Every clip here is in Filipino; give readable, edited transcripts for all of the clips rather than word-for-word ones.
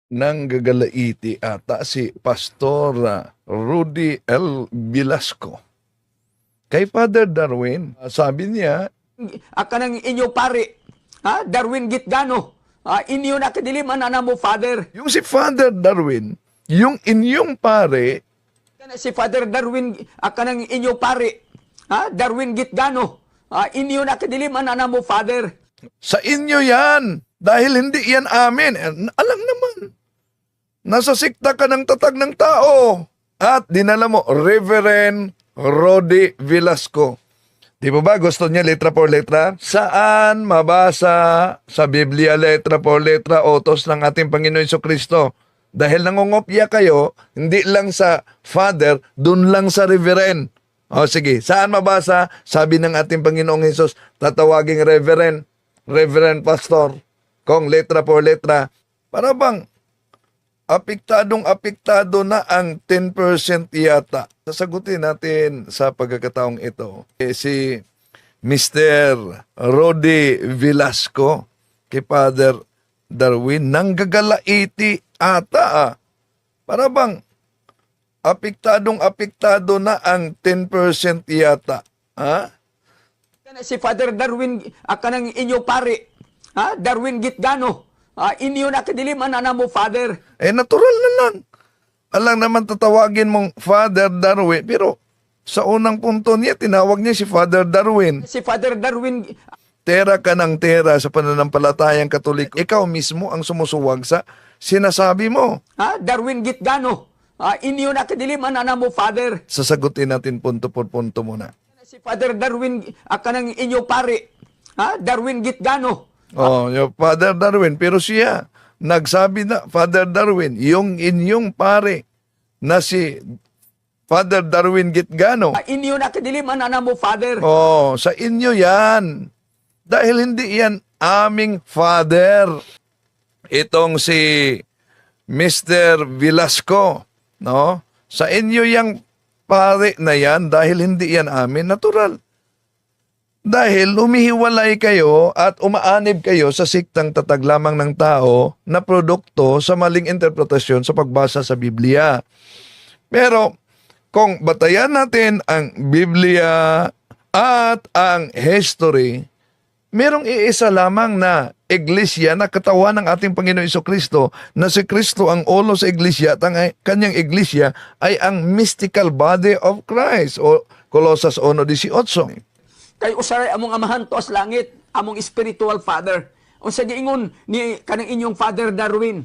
Nang gagalaiti ata si Pastor Rudy L. Velasco. Kay Father Darwin, sabi niya, Kanang inyo pare, Darwin Gitgano, inyo na kadiliman na mo, Father. yung si Father Darwin, yung inyong pare, Si Father Darwin, kanang inyo pare, Darwin Gitgano, inyo na kadiliman na mo, Father. sa inyo yan. Dahil hindi yan amin. Alam naman, nasa sikta ka ng tatag ng tao. At dinala mo, Reverend Rudy Velasco. Di ba gusto niya letra por letra? Saan mabasa sa Biblia letra por letra utos ng ating Panginoon Jesucristo? Dahil nangungopya kayo, hindi lang sa Father, dun lang sa Reverend. O sige, saan mabasa? Sabi ng ating Panginoong Hesus, tatawaging Reverend Pastor, kung letra por letra. Para bang apektado na ang 10% yata. Sasagutin natin sa pagkakataong ito. Si Mr. Rudy Velasco kay Father Darwin, nanggagalaiti ata. Para bang apektado na ang 10% yata. Ha? Si Father Darwin, kanang inyo pare, Darwin Gitgano, inyo na kadiliman na mo, Father. Natural na lang. Alang naman tatawagin mong Father Darwin, pero sa unang punto niya, tinawag niya si Father Darwin. Si Father Darwin, Tera ka ng tera sa pananampalatayang Katoliko. Ikaw mismo ang sumusuwag sa sinasabi mo. Darwin Gitgano, inyo na kadiliman na mo, Father. Sasagutin natin punto por punto muna. Si Father Darwin, kanang inyo pare, Darwin Gitgano, Yung Father Darwin, pero siya, nagsabi na, Father Darwin, yung inyong pare na si Father Darwin Gitgano. inyo na kadiliman na mo, Father. Sa inyo yan. Dahil hindi yan aming Father. Itong si Mr. Velasco, no? Sa inyo yang pare na yan dahil hindi yan amin, natural. Dahil humihiwalay kayo at umaanib kayo sa siktang tatag lamang ng tao na produkto sa maling interpretasyon sa pagbasa sa Biblia. Pero kung batayan natin ang Biblia at ang history, merong iisa lamang na iglesia na katawan ng ating Panginoon Jesucristo, na si Kristo ang ulo sa iglesia at ang kanyang iglesia ay ang mystical body of Christ, o Colosas 1:18. Kay usaray among amahan to as langit, among spiritual father. Unsa giingon ni kanang inyong Father Darwin?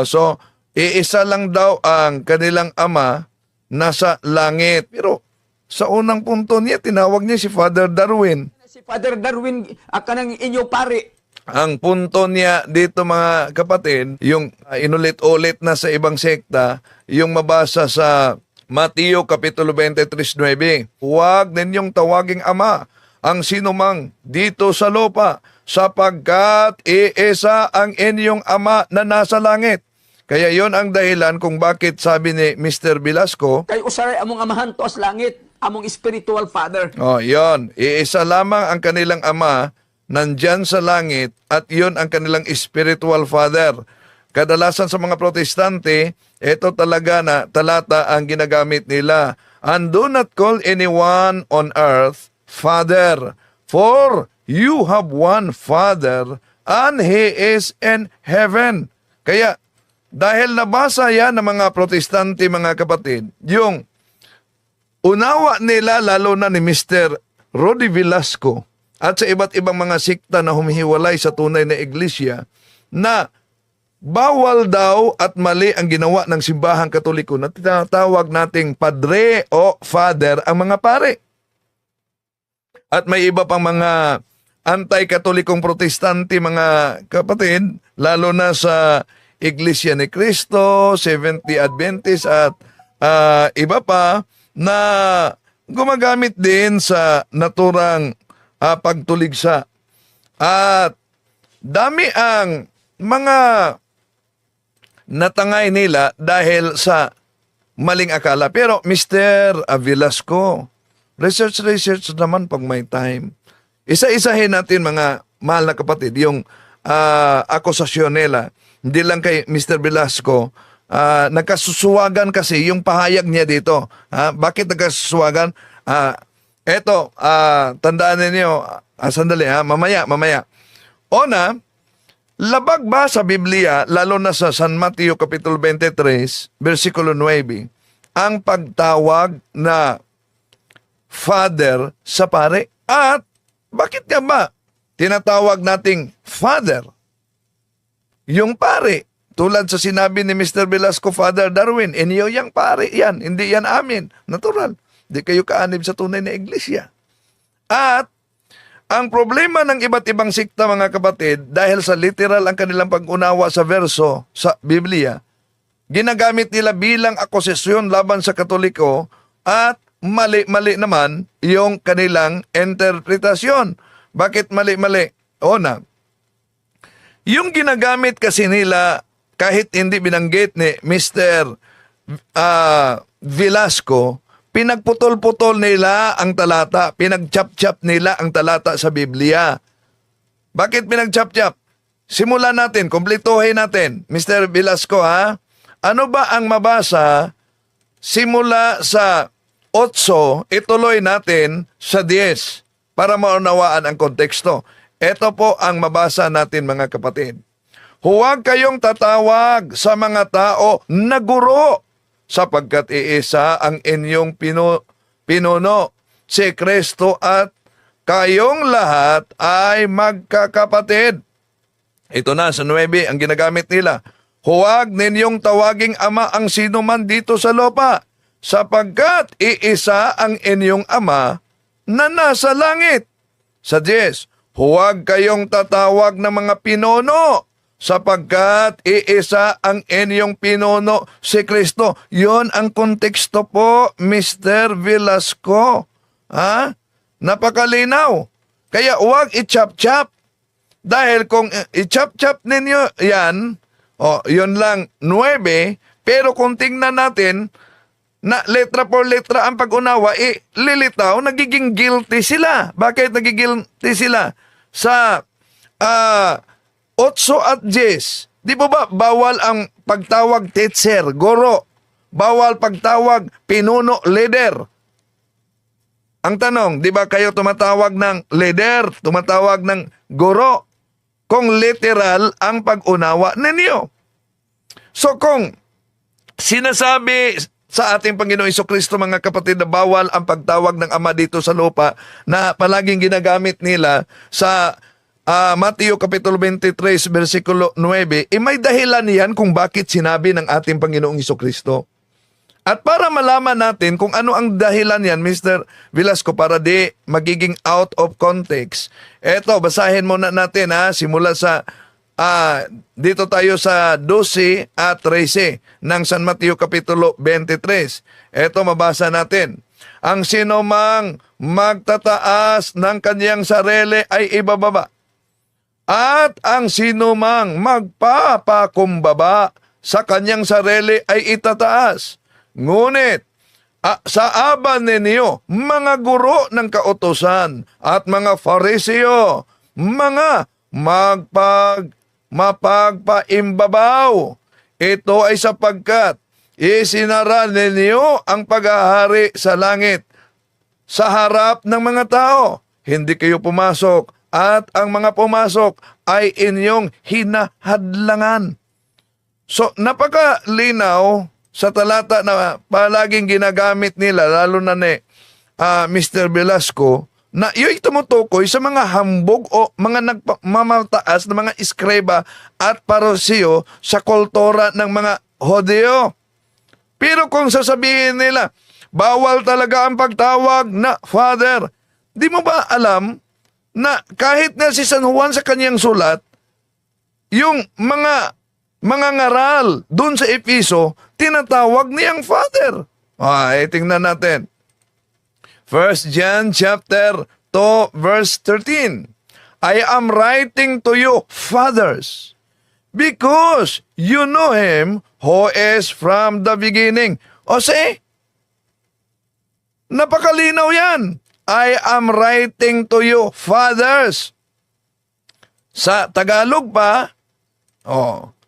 So iisa lang daw ang kanilang ama nasa langit. Pero sa unang punto niya, tinawag niya si Father Darwin. Si Father Darwin, kanang inyo pare. Ang punto niya dito mga kapatid, yung inulit-ulit na sa ibang sekta, yung mabasa sa Mateo Kapitulo 23:9. Huwag ninyong tawaging ama ang sinumang dito sa lupa, sapagkat iisa ang inyong ama na nasa langit. Kaya yon ang dahilan kung bakit sabi ni Mr. Velasco, Kay usaray among amahan to as langit, among spiritual father. yon, iisa lamang ang kanilang ama nandyan sa langit at yon ang kanilang spiritual father. Kadalasan sa mga protestante, ito talaga na talata ang ginagamit nila. And do not call anyone on earth Father, for you have one Father, and He is in heaven. Kaya, dahil nabasa yan ng mga protestante, mga kapatid, yung unawa nila, lalo na ni Mr. Rudy Velasco, at sa iba't ibang mga sikta na humihiwalay sa tunay na iglesia, na bawal daw at mali ang ginawa ng simbahang Katoliko na tinatawag nating padre o father ang mga pare. At may iba pang mga anti-katolikong protestante, mga kapatid, lalo na sa Iglesia ni Cristo, Seventh Day Adventist at iba pa na gumagamit din sa naturang pagtuligsa. At dami ang mga natangay nila dahil sa maling akala. Pero Mr. Velasco, research naman pag may time. Isa-isahin natin mga mahal na kapatid, yung akusasyon nila. hindi lang kay Mr. Velasco, nagkasusuwagan kasi yung pahayag niya dito. Bakit nagkasusuwagan? Tandaan ninyo, sandali mamaya. Una, labag ba sa Biblia, lalo na sa San Mateo Kapitulo 23, versikulo 9, ang pagtawag na father sa pare? At bakit nga ba tinatawag nating father yung pare? Tulad sa sinabi ni Mr. Velasco, Father Darwin, inyo yang pare yan, hindi yan amin. Natural, di kayo kaanib sa tunay na iglesia. At ang problema ng iba't ibang sikta, mga kapatid, dahil sa literal ang kanilang pag-unawa sa verso sa Biblia, ginagamit nila bilang akusasyon laban sa Katoliko at mali-mali naman yung kanilang interpretasyon. Bakit mali-mali? Una, yung ginagamit kasi nila, kahit hindi binanggit ni Mr. Velasco, pinagputol-putol nila ang talata, pinagchap-chap nila ang talata sa Biblia. Bakit pinagchap-chap? Simulan natin, kumpletuhin natin. Mr. Velasco, ano ba ang mabasa simula sa 8, ituloy natin sa 10 para maunawaan ang konteksto. Ito po ang mabasa natin, mga kapatid. Huwag kayong tatawag sa mga tao na guro, sapagkat iisa ang inyong pinuno, si Kristo, at kayong lahat ay magkakapatid. Ito na sa 9 ang ginagamit nila. Huwag ninyong tawaging ama ang sino man dito sa lupa, sapagkat iisa ang inyong ama na nasa langit. Sa 10, huwag kayong tatawag ng mga pinuno, sapagkat iisa ang inyong pinuno, si Kristo. Yon ang konteksto po, Mr. Velasco. Napakalinaw. Kaya huwag i-chop-chop. Dahil kung i-chop-chop ninyo yan, yun lang 9, pero kung tingnan natin, na letra por letra ang pag-unawa, lilitaw, nagiging guilty sila. Bakit nagiging guilty sila? Sa 8 at 10, di ba bawal ang pagtawag teacher, guro? Bawal pagtawag pinuno, leader. Ang tanong, di ba kayo tumatawag ng leader, tumatawag ng guro? Kung literal ang pag-unawa ninyo. So kung sinasabi sa ating Panginoong Jesucristo, mga kapatid, na bawal ang pagtawag ng Ama dito sa lupa, na palaging ginagamit nila sa Mateo Kapitulo 23, versikulo 9, may dahilan yan kung bakit sinabi ng ating Panginoong Jesucristo. At para malaman natin kung ano ang dahilan yan, Mr. Velasco, para di magiging out of context, eto, basahin muna natin simula sa dito tayo sa 12 at 13 ng San Mateo Kapitulo 23. Eto, mabasa natin. Ang sinumang magtataas ng kanyang sarili ay ibababa, at ang sinumang magpapakumbaba sa kanyang sarili ay itataas. Ngunit sa aban ninyo, mga guro ng kautusan at mga Fariseo, mga mapagpaimbabaw, ito ay sapagkat isinara ninyo ang paghahari sa langit sa harap ng mga tao. Hindi kayo pumasok, at ang mga pumasok ay inyong hinahadlangan. So, napakalinaw sa talata na palaging ginagamit nila, lalo na ni Mr. Velasco, na yung tumutukoy sa mga hambog o mga nagmamataas na mga eskreba at parosyo sa kultura ng mga Hodeo. Pero kung sasabihin nila, bawal talaga ang pagtawag na Father, di mo ba alam na kahit na si San Juan sa kanyang sulat, yung mga ngaral dun sa Episo, tinatawag niyang Father. Tingnan natin. 1 John chapter 2 verse 13. I am writing to you, fathers, because you know him who is from the beginning. O see? Napakalinaw yan. I am writing to you, fathers. Sa Tagalog pa,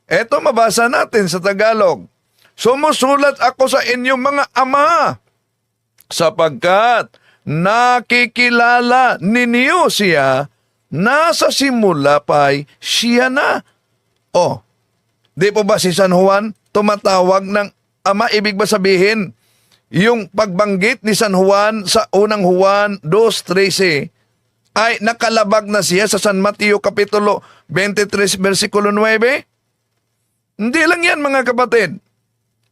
Eto mabasa natin sa Tagalog. Sumusulat ako sa inyong mga ama sapagkat nakikilala ninyo siya na sa simula pa'y siya na. Oh, di po ba si San Juan tumatawag ng ama? Ibig ba sabihin, yung pagbanggit ni San Juan sa unang Juan 2:13 ay nakalabag na siya sa San Mateo Kapitulo 23, versikulo 9? Hindi lang yan mga kapatid.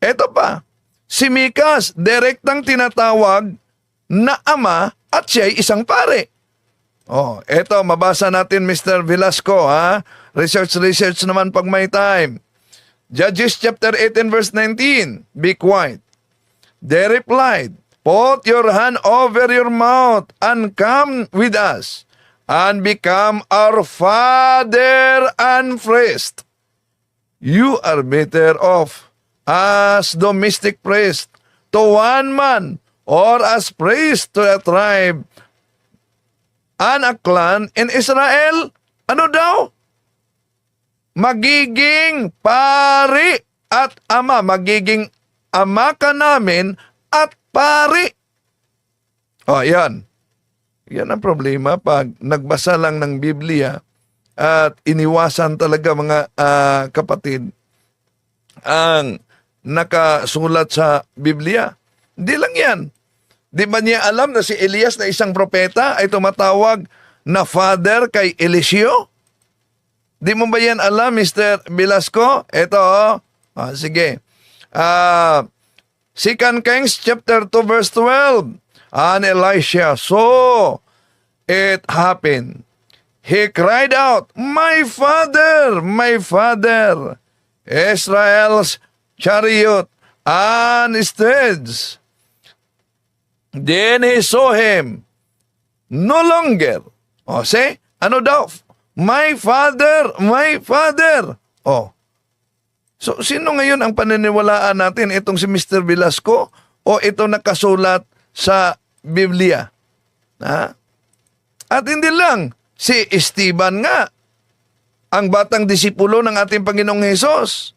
Eto pa, si Mikas, direktang tinatawag na ama at siya'y isang pare. Oh, eto, mabasa natin Mr. Velasco, ha? Research naman pag may time. Judges chapter 18 verse 19, be quiet. They replied, put your hand over your mouth and come with us and become our father and priest. You are better off as domestic priest to one man or as priest to a tribe and a clan in Israel. Ano daw? Magiging pari at ama. Magiging ama ka namin at pari. O, yan. Yan ang problema pag nagbasa lang ng Biblia at iniwasan talaga mga kapatid ang nakasulat sa Biblia. Hindi lang yan. Di ba niya alam na si Elias na isang propeta ay tumatawag na father kay Eliseo? Di mo ba yan alam, Mr. Velasco? Ito, sige. 2 Kings chapter 2 verse 12. And Elisha saw it happen. He cried out, my father, Israel's chariot and steeds. Then he saw him no longer. O, see? Ano daw? My father. O. So, sino ngayon ang paniniwalaan natin? Itong si Mr. Velasco o ito nakasulat sa Biblia? Ha? At hindi lang, si Esteban nga, ang batang disipulo ng ating Panginoong Hesus,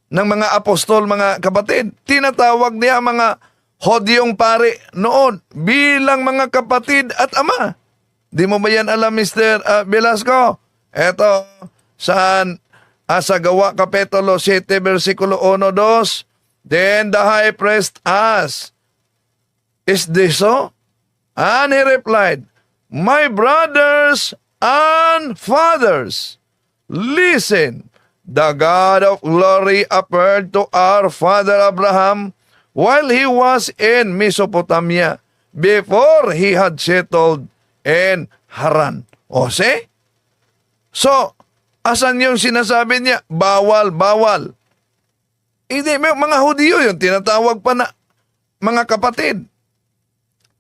ng mga apostol, mga kapatid, tinatawag niya mga Hodyong pare noon bilang mga kapatid at ama. Di mo ba yan alam, Mr. Velasco? Eto, saan? Sa Gawa Kapitulo 7, versikulo 1-2. Then the high priest asked, is this so? And he replied, my brothers and fathers, listen. The God of glory appeared to our father Abraham while he was in Mesopotamia before he had settled in Haran. O, see? So, asan yung sinasabi niya? Bawal. Hindi, mga Hudyo yun, tinatawag pa na mga kapatid.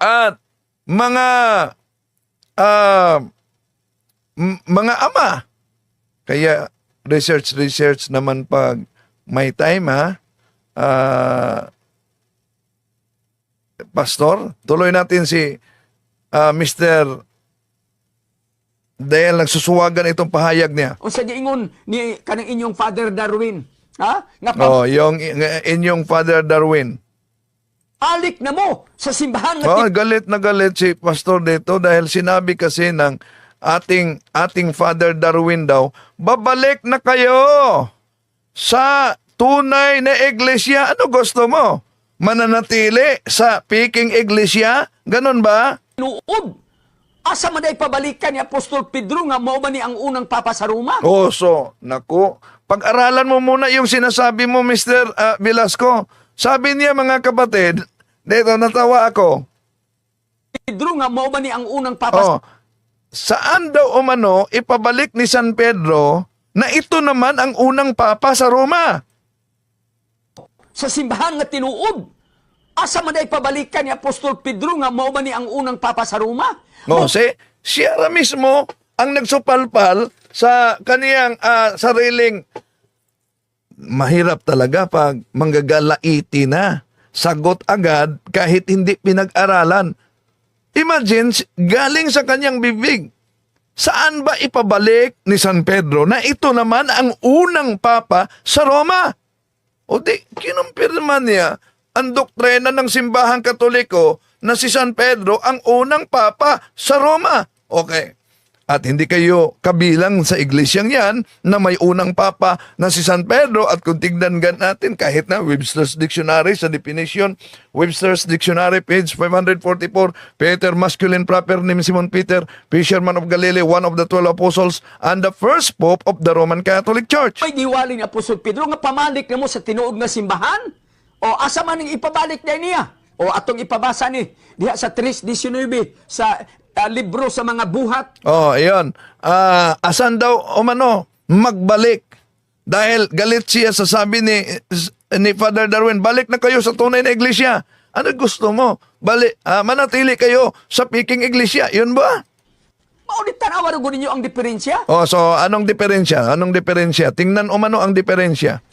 At mga ama. Kaya, research naman pag may time, ha? Pastor, tuloy natin si Mr. dahil nagsusuwagan itong pahayag niya. O sa giingon ni kanang inyong Father Darwin, ha? Yung inyong Father Darwin. Alik na mo sa simbahan Galit na galit si Pastor dito dahil sinabi kasi ng ating Father Darwin daw, babalik na kayo sa tunay na iglesia. Ano gusto mo? Mananatili sa piking iglesia? Ganon ba? tinuod. Asa man ay pabalikan ni Apostol Pedro nga mao ba ni ang unang papa sa Roma? Naku, pag-aralan mo muna yung sinasabi mo, Mr. Velasco. Sabi niya, mga kapatid, dito natawa ako. Pedro nga mao ba ni ang unang papa Saan daw umano ipabalik ni San Pedro na ito naman ang unang papa sa Roma? sa simbahan nga tinuod? Asa man ay pabalikan ni Apostol Pedro nga mao ba ni ang unang papa sa Roma? Siya mismo ang nagsupalpal sa kaniyang sariling. Mahirap talaga pag manggagalaiti na. Sagot agad kahit hindi pinag-aralan. Imagine, galing sa kanyang bibig. saan ba ipabalik ni San Pedro na ito naman ang unang papa sa Roma? O di, kinumpirma niya ang doktrina ng simbahang Katoliko na si San Pedro ang unang papa sa Roma. Okay. At hindi kayo kabilang sa iglesyang yan na may unang papa na si San Pedro. At kung tignan natin, kahit na Webster's Dictionary sa definition, Webster's Dictionary, page 544, Peter, masculine proper name Simon Peter, fisherman of Galilee, one of the 12 apostles, and the first pope of the Roman Catholic Church. May giwali ni Apostol Pedro nga pamalik na mo sa tinuod nga simbahan? O asa man ang ipabalik na niya? O atong ipabasa ni diha sa 3:19 sa libro sa mga buhat. Oh, ayun. Asan daw umano magbalik? Dahil galit siya sa sabi ni Father Darwin, balik na kayo sa tunay na iglesia. Ano gusto mo? Manatili kayo sa piking iglesia. Yun ba? Maunit tanawa rin ninyo ang diferensya. Oh, so anong diferensya? Anong diferensya? Tingnan umano ang diferensya.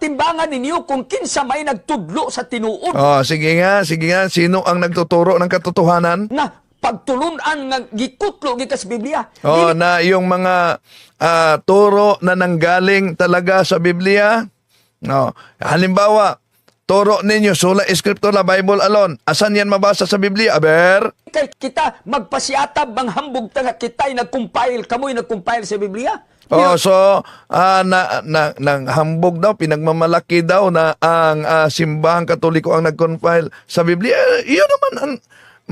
Timbangan ninyo kung kinsa may nagtudlo sa tinuod Oh, sige nga. Sino ang nagtuturo ng katotohanan? na pagtulunan nga gikutlo gikas Biblia. Oh, na yung mga turo na nanggaling talaga sa Biblia. No. Halimbawa, turo ninyo sola scriptura Bible alone. Asan yan mabasa sa Biblia? Aber? Kay kita magpasiatab ang hambog ta nga kita'y nag-compile, kamoy nag-compile sa Biblia. Oh, so nang hambog daw, pinagmamalaki daw na ang simbahang Katoliko ang nag-compile sa Biblia. Yun naman ang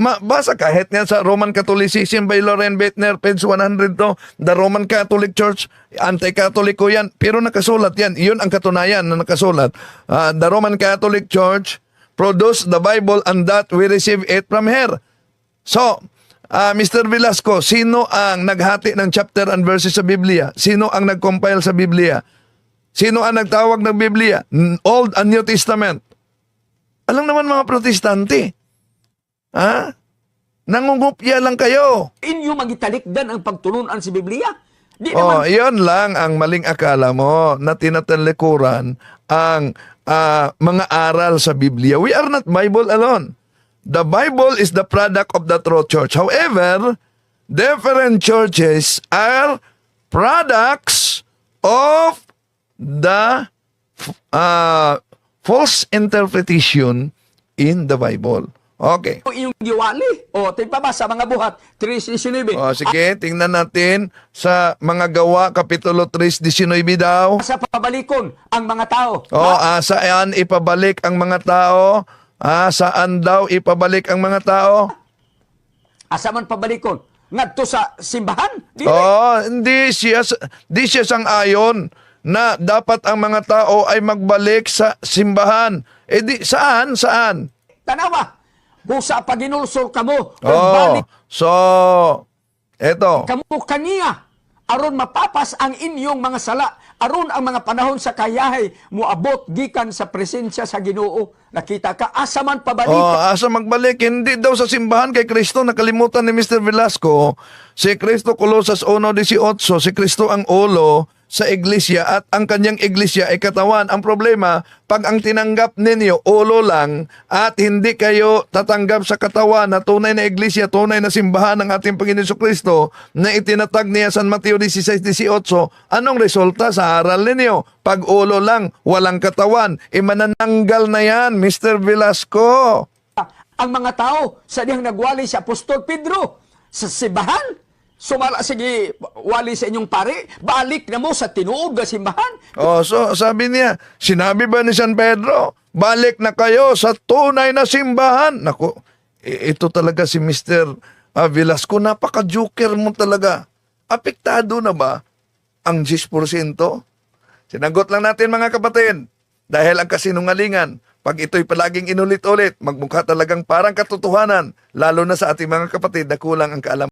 mabasa kahit nga sa Roman Catholicism by Loren Bettner, page 100 to, the Roman Catholic Church, anti-Katoliko yan, pero nakasulat yan. Yun ang katunayan na nakasulat. The Roman Catholic Church produced the Bible and that we receive it from her. So, Mr. Velasco, sino ang naghati ng chapter and verses sa Biblia? Sino ang nag-compile sa Biblia? Sino ang nagtawag ng Biblia? Old and New Testament. Alam naman mga protestante. Ha? Nangungupya lang kayo. Inyo magitalikdan ang pagtulunan sa Biblia. Di Oh, naman iyon lang ang maling akala mo na tinatalikuran ang mga aral sa Biblia. We are not Bible alone. The Bible is the product of the true church. However, different churches are products of the false interpretation in the Bible. Okay. iyong giwali. O, tigpabasa mga buhat 3:19. O, sige, tingnan natin sa mga gawa, Kapitulo 3:19 daw. Sa pabalikon ang mga tao. Saan ipabalik ang mga tao? Saan daw ipabalik ang mga tao? Asa man pabalikon? Ngadto sa simbahan? Dili. Di siya sang-ayon na dapat ang mga tao ay magbalik sa simbahan. Saan? Tanawa. Busa pa ginulsol kamo. Oh, so, eto. Kamo kaniya. Aron mapapas ang inyong mga sala. Aron ang mga panahon sa kayahay muabot gikan sa presensya sa Ginoo. Nakita ka, asa man pabalik. Asa magbalik. Hindi daw sa simbahan kay Kristo. Nakalimutan ni Mr. Velasco. Si Kristo, Colosas 1:18, si Kristo ang ulo sa iglesia at ang kanyang iglesia ay katawan. Ang problema, pag ang tinanggap ninyo, ulo lang, at hindi kayo tatanggap sa katawan na tunay na iglesia, tunay na simbahan ng ating Panginoon Kristo na itinatag niya San Mateo 16:18, anong resulta sa aral ninyo? Pag ulo lang, walang katawan, manananggal na yan, Mr. Velasco. Ang mga tao sa diyang nagwali si Apostol Pedro sa simbahan. Sumala sige wali sa inyong pare, balik na mo sa tinuod nga simbahan. So sabi niya, sinabi ba ni San Pedro, balik na kayo sa tunay na simbahan? Naku, ito talaga si Mr. Velasco, napaka-joker mo talaga. Apektado na ba ang 10%? Sinagot lang natin mga kapatid, dahil ang kasinungalingan, pag ito'y palaging inulit-ulit, magmukha talagang parang katotohanan, lalo na sa ating mga kapatid na kulang ang kaalaman.